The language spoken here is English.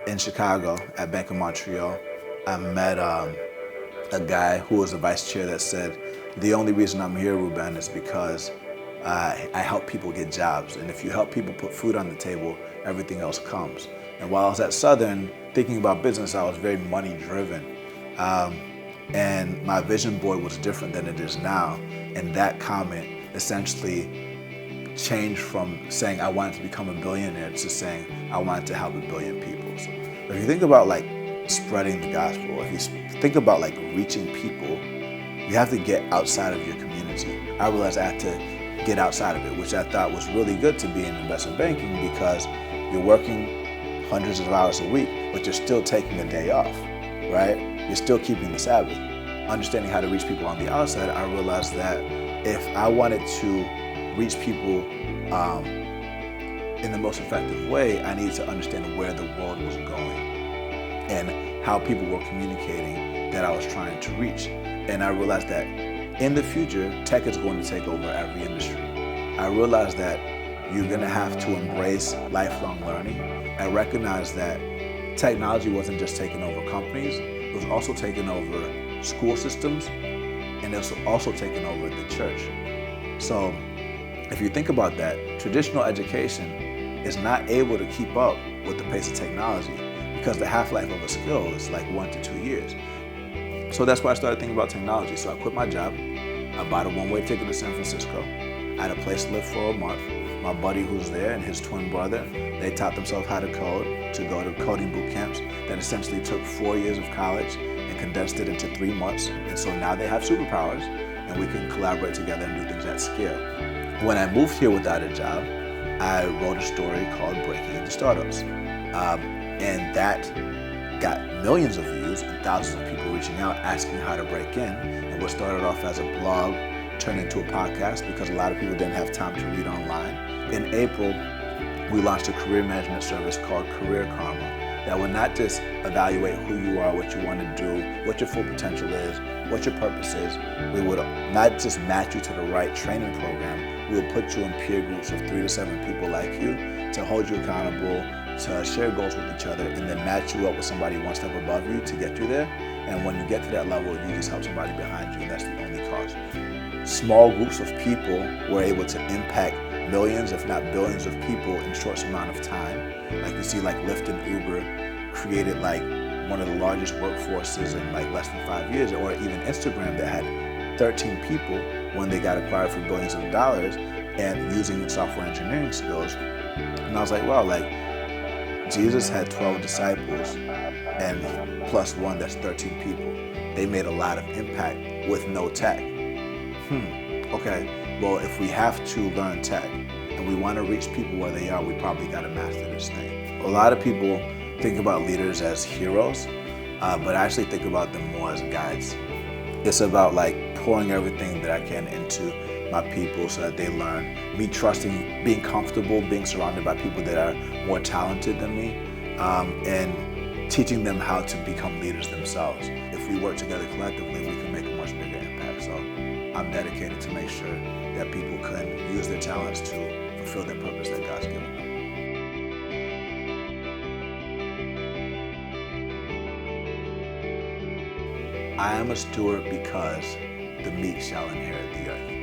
in Chicago at Bank of Montreal, I met a guy who was the vice chair that said, the only reason I'm here, Ruben, is because I help people get jobs. And if you help people put food on the table, everything else comes. And while I was at Southern, thinking about business, I was very money driven. And my vision board was different than it is now. And that comment essentially changed from saying I wanted to become a billionaire to saying I wanted to help 1 billion people. So if you think about like spreading the gospel, if you think about like reaching people, you have to get outside of your community. I realized I had to get outside of it, which I thought was really good to be in investment banking because you're working hundreds of hours a week, but you're still taking a day off, right? You're still keeping the Sabbath. Understanding how to reach people on the outside, I realized that if I wanted to reach people in the most effective way, I needed to understand where the world was going and how people were communicating that I was trying to reach. And I realized that in the future, tech is going to take over every industry. I realized that you're going to have to embrace lifelong learning and recognize that technology wasn't just taking over companies, it was also taking over school systems, and it was also taking over the church. So if you think about that, traditional education is not able to keep up with the pace of technology because the half-life of a skill is like 1 to 2 years. So that's why I started thinking about technology. So I quit my job, I bought a one-way ticket to San Francisco, I had a place to live for a month. My buddy who's there and his twin brother, they taught themselves how to code, to go to coding boot camps that essentially took 4 years of college and condensed it into 3 months. And so now they have superpowers and we can collaborate together and do things at scale. When I moved here without a job, I wrote a story called Breaking Into Startups. And that got millions of views and thousands of people reaching out asking how to break in. And what started off as a blog turned into a podcast because a lot of people didn't have time to read online. In April, we launched a career management service called Career Karma that would not just evaluate who you are, what you want to do, what your full potential is, what your purpose is. We would not just match you to the right training program, we would put you in peer groups of 3 to 7 people like you to hold you accountable, to share goals with each other, and then match you up with somebody one step above you to get you there. And when you get to that level, you just help somebody behind you, and that's the only cost. Small groups of people were able to impact millions, if not billions of people in a short amount of time. Like you see like Lyft and Uber created like one of the largest workforces in like less than 5 years, or even Instagram that had 13 people when they got acquired for billions of dollars and using software engineering skills. And I was like, wow, like Jesus had 12 disciples and plus one, that's 13 people. They made a lot of impact with no tech. Okay, well, if we have to learn tech and we want to reach people where they are, we probably got to master this thing. A lot of people think about leaders as heroes, but I actually think about them more as guides. It's about like pouring everything that I can into my people so that they learn, me trusting, being comfortable, being surrounded by people that are more talented than me, and teaching them how to become leaders themselves. If we work together collectively, we can make a much bigger impact. So I'm dedicated to make sure that people can use their talents to fulfill their purpose that God's given them. I am a steward because the meek shall inherit the earth.